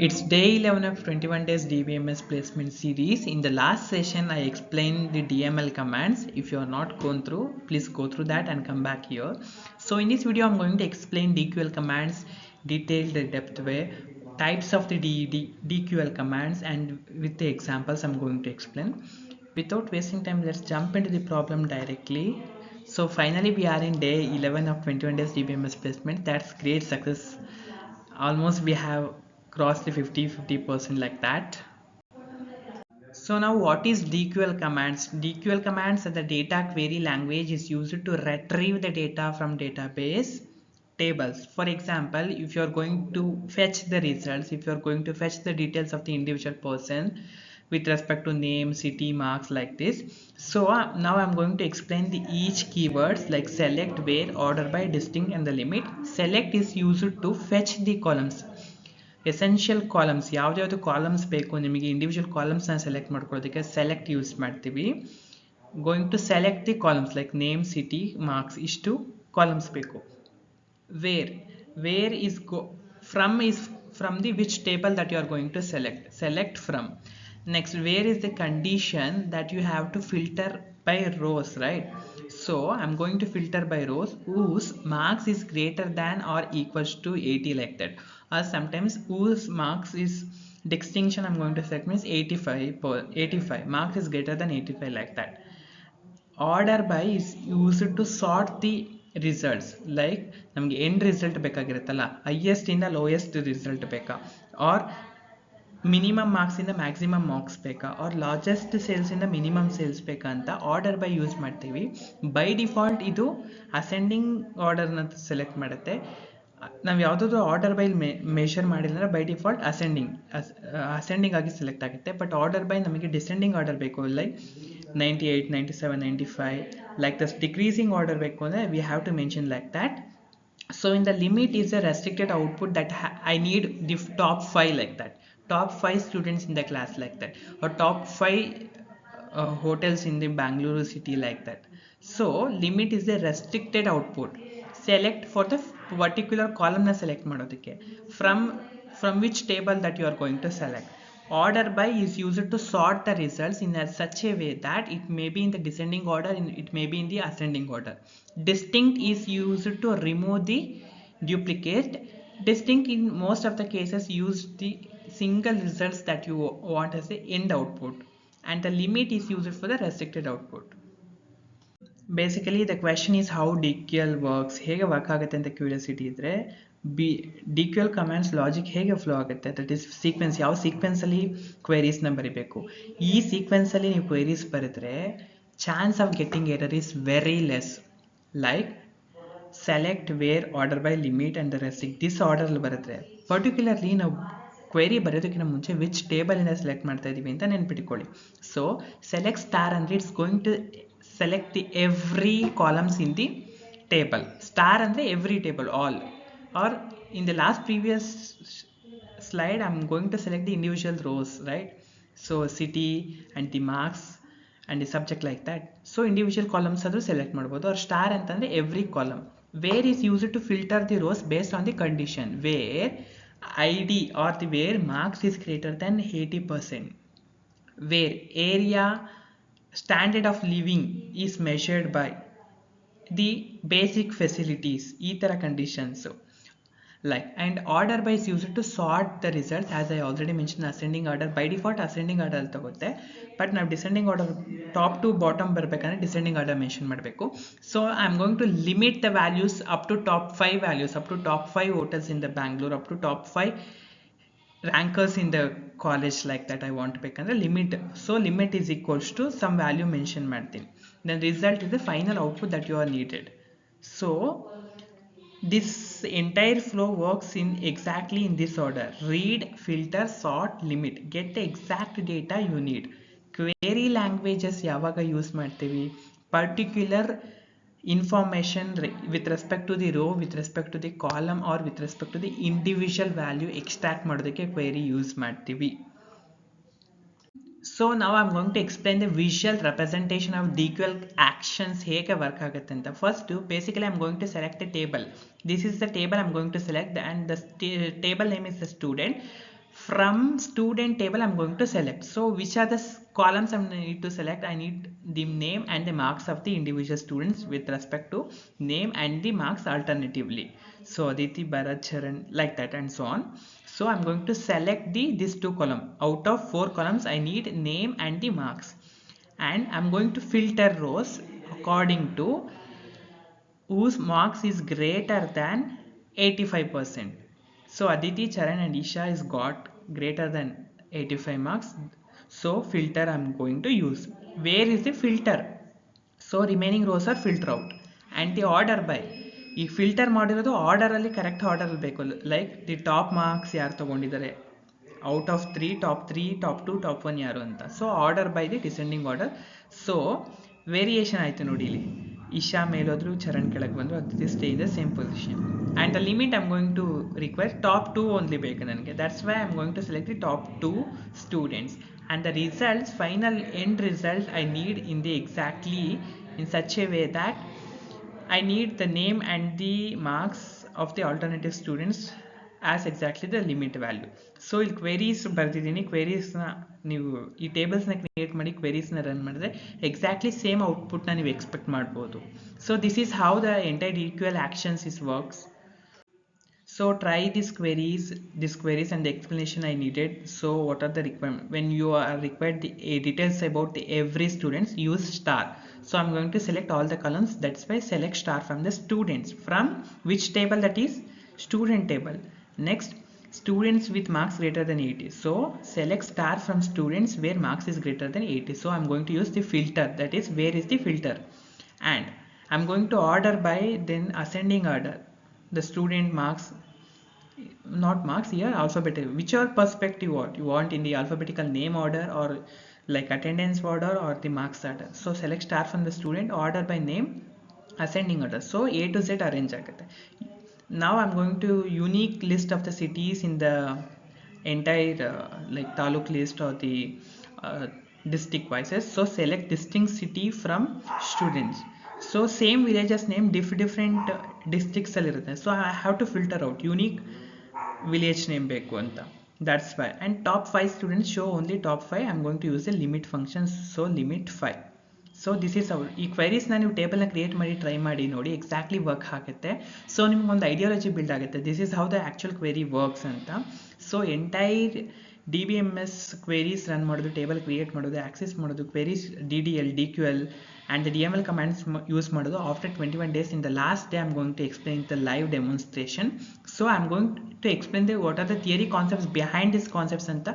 It's day 11 of 21 days DBMS placement series. In the last session, I explained the DML commands. If you are not gone through, please go through that and come back here. So in this video, I'm going to explain DQL commands, detailed depth way, types of the DQL commands, and with the examples I'm going to explain. Without wasting time, let's jump into the problem directly. So finally, we are in day 11 of 21 days DBMS placement. That's great success. Almost we have crossed the 50% like that. So now what is DQL commands? DQL commands are the data query language is used to retrieve the data from database tables. For example, if you are going to fetch the results, if you are going to fetch the details of the individual person with respect to name, city, marks like this. So now I'm going to explain the each keywords like select, where, order by, distinct and the limit. Select is used to fetch the columns. Essential columns ಯಾವ್ದು columns ಬೇಕು ನಿಮಗೆ individual ಕಾಲಮ್ಸ್ನ select ಮಾಡ್ಕೊಳ್ಳೋದಕ್ಕೆ select use ಮಾಡ್ತೀವಿ. Going to select the columns like name, city, marks ಇಷ್ಟು columns ಬೇಕು. Where is from the which table that you are going to select from. Next, where is the condition that you have to filter by rows, right? So I'm going to filter by rows whose marks is greater than or equals to 80 like that, or sometimes whose marks is distinction I'm going to select means 85 marks is greater than 85 like that. Order by is used to sort the results like ನಮಗೆ end result ಬೇಕಾಗಿರುತ್ತಲ್ಲ, highest ಇಂದ lowest result ಬೇಕಾ, R minimum marks ಇಂದ maximum marks ಬೇಕಾ, R largest sales ಇಂದ minimum sales ಬೇಕಾ ಅಂತ order by use ಮಾಡ್ತೀವಿ. By default ಇದು ಅಸೆಂಡಿಂಗ್ ಆರ್ಡರ್ನ ಸೆಲೆಕ್ಟ್ ಮಾಡುತ್ತೆ. ನಾವು ಯಾವುದಾದ್ರೂ ಆರ್ಡರ್ ಬೈ ಮೆಷರ್ ಮಾಡಿಲ್ಲ ಅಂದರೆ ಬೈ ಡಿಫಾಲ್ಟ್ ಅಸೆಂಡಿಂಗ್ ಆಗಿ ಸೆಲೆಕ್ಟ್ ಆಗುತ್ತೆ. ಬಟ್ ಆರ್ಡರ್ ಬೈ ನಮಗೆ ಡಿಸೆಂಡಿಂಗ್ ಆರ್ಡರ್ ಬೇಕು, like 98, 97, 95 like this. Decreasing order ಬೇಕು ಅಂದರೆ we have to mention like that. So in the limit is a restricted output that I need the top 5 like that, top 5 students in the class like that, or top 5 hotels in the Bangalore city like that. So limit is a restricted output. Select for the particular column na select ಮಾಡೋದಕ್ಕೆ from which table that you are going to select. Order by is used to sort the results in such a way that it may be in the descending order, it may be in the ascending order. Distinct is used to remove the duplicate. Distinct in most of the cases use the single results that you want as the end output, and the limit is used for the restricted output. Basically the question is how D Q L works, ಹೇಗೆ work ಆಗುತ್ತೆ ಅಂತ curiosity ಇದ್ದರೆ, D Q L commands logic ಹೇಗೆ flow ಆಗುತ್ತೆ, that is sequence, ಯಾವ ಸೀಕ್ವೆನ್ಸಲ್ಲಿ ಕ್ವೆರೀಸ್ನ ಬರೀಬೇಕು. ಈ ಸೀಕ್ವೆನ್ಸಲ್ಲಿ ನೀವು ಕ್ವೆರೀಸ್ ಬರೆದ್ರೆ chances of getting error is very less. Like select, where, order by, limit and the restrict, this ಆರ್ಡರ್ಲ್ಲಿ ಬರೆದ್ರೆ ಪರ್ಟಿಕ್ಯುಲರ್ಲಿ ನಾವು ಕ್ವೆರಿ ಬರೆಯೋದಕ್ಕಿಂತ ಮುಂಚೆ ವಿಚ್ ಟೇಬಲಿಂದ ಸೆಲೆಕ್ಟ್ ಮಾಡ್ತಾ ಇದ್ದೀವಿ ಅಂತ ನೆನ್ಪಿಟ್ಕೊಳ್ಳಿ. ಸೊ ಸೆಲೆಕ್ಟ್ ಸ್ಟಾರ್ ಅಂದರೆ it's going to select the every columns in the table. Star andre every table, all. Or in the last previous slide I'm going to select the individual rows, right? So city and the marks and the subject like that. So individual columns adu select ಮಾಡಬಹುದು. Or star ಅಂತಂದ್ರೆ every column. Where is used to filter the rows based on the condition where id or the where marks is greater than 80%, where area standard of living is measured by the basic facilities, ಈ ಥರ conditions like. And order by is used to sort the results as I already mention. Ascending order by default ascending order ತಗುತ್ತೆ, but ನಾವು descending order top to bottom ಬರಬೇಕಂದ್ರೆ descending order mention ಮಾಡಬೇಕು. So I am going to limit the values up to top 5 values, up to top 5 hotels in the Bangalore, up to top 5 rankers in the college like that I want to pick and the limit. So limit is equals to some value mention ಮಾಡ್ತೀನಿ, then result is the final output that you are needed. So this entire flow works in exactly in this order: read, filter, sort, limit. Get the exact data you need. Query languages ಯಾವಾಗ use ಮಾಡ್ತೀವಿ, particular information with respect to the row, with respect to the column or with respect to the individual value extract ಮಾಡೋದಕ್ಕೆ query use ಮಾಡ್ತೀವಿ. So now I'm going to explain the visual representation of DQL actions ಹೇಗೆ work ಆಗುತ್ತೆ ಅಂತ. First basically I'm going to select a table. This is the table I'm going to select and the table name is the student. from student table I'm going to select. So which are the columns I need to select? I need the name and the marks of the individual students with respect to name and the marks alternatively. So Aditi, Bharat, Charan, like that and so on. So I'm going to select these two columns. Out of 4 columns I need name and the marks, and I'm going to filter rows according to whose marks is greater than 85%. So Aditi, Charan and Isha is got greater than 85 marks. So filter I'm going to use. Where is the filter? So remaining rows are filter out. And the order by, ಈ filter ಮಾಡಿರೋದು ಆರ್ಡರಲ್ಲಿ correct order ಬೇಕು. Like the top marks ಯಾರು ತೊಗೊಂಡಿದ್ದಾರೆ, out of 3 top 3 top 2 top 1 ಯಾರು ಅಂತ. So order by the descending order. So variation ಆಯಿತು ನೋಡಿ ಇಲ್ಲಿ. ಇಶಾ ಮೇಲೋದ್ರು, ಚರಣ್ ಕೆಳಗೆ ಬಂದರು, Aditi stay in the same position. And the limit I am going to require top 2 only ಬೇಕು ನನಗೆ. That's why I am going to select the top 2 students. And the results, final end result I need in the exactly in such a way that I need the name and the marks of the alternative students as exactly the limit value. So ಇಲ್ಲಿ queries ಬರ್ದಿದ್ದೀನಿ. ಕ್ವೆರೀಸ್ನ ನೀವು ಈ ಟೇಬಲ್ಸ್ನ create ಮಾಡಿ ಕ್ವೆರೀಸ್ನ run ಮಾಡಿದ್ರೆ exactly same ಔಟ್ಪುಟ್ನ ನೀವು expect ಮಾಡ್ಬೋದು. So this is how the entire equal actions is works. So try these queries and the explanation I needed. So what are the requirements? When you are required the details about every students, use star. So I'm going to select all the columns. That's why select star from the students. From which table? That is student table. Next, students with marks greater than 80. So select star from students where marks is greater than 80. So I'm going to use the filter. That is, where is the filter? And I'm going to order by then ascending order. The student marks, not marks here, alphabetical, whichever perspective what you want, in the alphabetical name order or like attendance order or the marks order. So select star from the student, order by name, ascending order. So A to Z arrange ಆಗುತ್ತೆ. Now I'm going to unique list of the cities in the entire like taluk list or the district vices. So select distinct city from students. So same villages name different districts ಅಲ್ಲಿ ಇರುತ್ತೆ. So I have to filter out unique village name ಬೇಕು ಅಂತ. That's why. And top 5 students, show only top 5. I'm going to use the limit function. So limit 5. So this is our ಈ ಕ್ವೆರೀಸ್ನ ನೀವು ಟೇಬಲ್ನ create ಮಾಡಿ try ಮಾಡಿ ನೋಡಿ, exactly work ಆಗುತ್ತೆ. ಸೊ ನಿಮ್ಗೊಂದು ಐಡಿಯಾಲಜಿ ಬಿಲ್ಡ್ ಆಗುತ್ತೆ, this is how the actual query works ಅಂತ. So entire DBMS queries run ಮಾಡೋದು, ಟೇಬಲ್ ಕ್ರಿಯೇಟ್ ಮಾಡೋದು, ಆಕ್ಸೆಸ್ ಮಾಡೋದು, queries DDL, DQL and the DML commands use ಮಾಡೋದು after 21 days. In the last day I'm going to explain the live demonstration. So I'm going to explain the what are the theory concepts behind these concepts ಅಂತ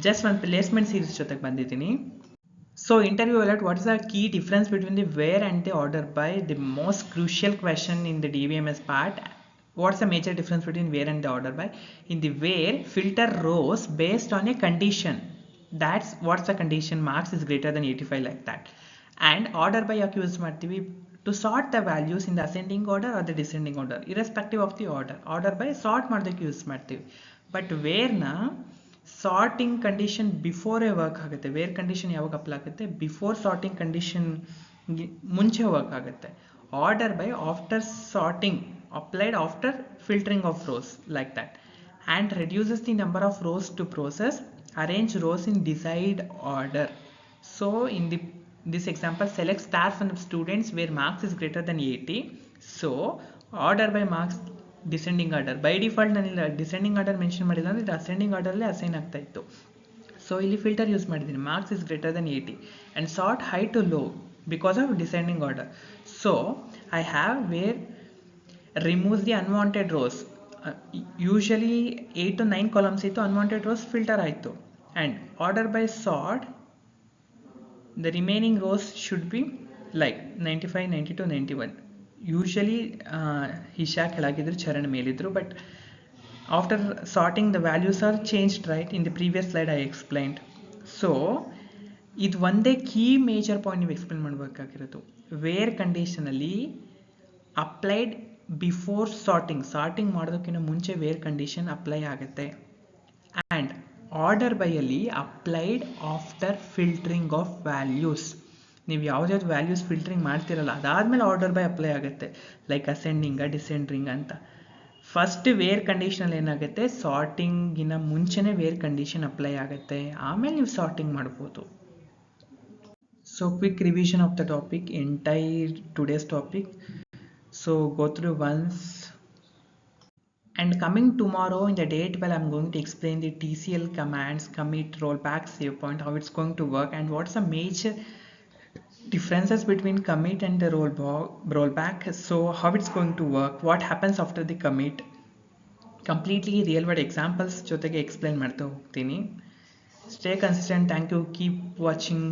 just one placement series ಜೊತೆಗೆ ಬಂದಿದ್ದೀನಿ. So interview alert, what is the key difference between the where and the order by? The most crucial question in the DBMS part, what's the major difference between where and the order by? In the where, filter rows based on a condition. That's what's the condition, marks is greater than 85 like that. And order by ಯಾಕೆ use ಮಾಡ್ತೀವಿ? To sort the values in the ascending order or the descending order, irrespective of the order. Order by sort ಮಾಡೋದಕ್ಕೆ use ಮಾಡ್ತೀವಿ. But ವೇರ್ನ sorting condition before work ಆಗುತ್ತೆ. Where condition ಯಾವಾಗ apply ಆಗುತ್ತೆ? Before sorting condition ಮುಂಚೆ work ಆಗುತ್ತೆ. Order by after sorting, applied after filtering of rows like that. And reduces the number of rows to process, arrange rows in decide order. So in this example, select star from the students where marks is greater than 80. So order by marks descending order. By default ನಾನು descending order mention ಮಾಡಿಲ್ಲ ಅಂದರೆ ascending order ಅಲ್ಲೇ assign ಆಗ್ತಾ ಇತ್ತು. So ಇಲ್ಲಿ filter use ಮಾಡಿದ್ದೀನಿ, marks is greater than 80 and sort high to low because of descending order. So I have where removes the unwanted rows. Usually 8 to 9 columns ಇತ್ತು, unwanted rows filter ಆಯಿತು. And order by sort, the remaining rows should be like 95, 92, 91. Usually Isha ಕೆಳಗಿದ್ರು, ಚರಣ್ ಮೇಲಿದ್ರು, but after sorting the values are changed, right? In the previous slide I explained. So ಇದು ಒಂದೇ key major point ನೀವು explain ಮಾಡಬೇಕಾಗಿರೋದು. Where ಕಂಡೀಷನಲ್ಲಿ applied before sorting ಮಾಡೋದಕ್ಕಿಂತ ಮುಂಚೆ where condition apply ಆಗುತ್ತೆ. ಆ್ಯಂಡ್ ಆರ್ಡರ್ ಬೈಯಲ್ಲಿ applied after filtering of values. ನೀವು ಯಾವುದ್ಯಾವ್ದು ವ್ಯಾಲ್ಯೂಸ್ ಫಿಲ್ಟ್ರಿಂಗ್ ಮಾಡ್ತಿರಲ್ಲ ಅದಾದಮೇಲೆ ಆರ್ಡರ್ ಬೈ ಅಪ್ಲೈ ಆಗುತ್ತೆ, ಲೈಕ್ ಅಸೆಂಡಿಂಗ ಡಿಸೆಂಡಿಂಗ್ ಅಂತ. ಫಸ್ಟ್ ವೇರ್ ಕಂಡೀಷನಲ್ಲಿ ಏನಾಗುತ್ತೆ, ಸಾರ್ಟಿಂಗಿನ ಮುಂಚೆನೇ ವೇರ್ ಕಂಡೀಷನ್ ಅಪ್ಲೈ ಆಗುತ್ತೆ, ಆಮೇಲೆ ನೀವು ಸಾರ್ಟಿಂಗ್ ಮಾಡ್ಬೋದು. So quick revision of the topic, entire today's topic. So go through once, and coming tomorrow in the day 12 I'm going to explain the TCL commands, commit, rollback, save point, how it's going to work, and what's the major differences between commit and the rollback. So how it's going to work, what happens after the commit, completely real world examples ಜೊತೆಗೆ explain ಮಾಡ್ತಾ ಹೋಗ್ತೀನಿ. Stay consistent. Thank you. Keep watching.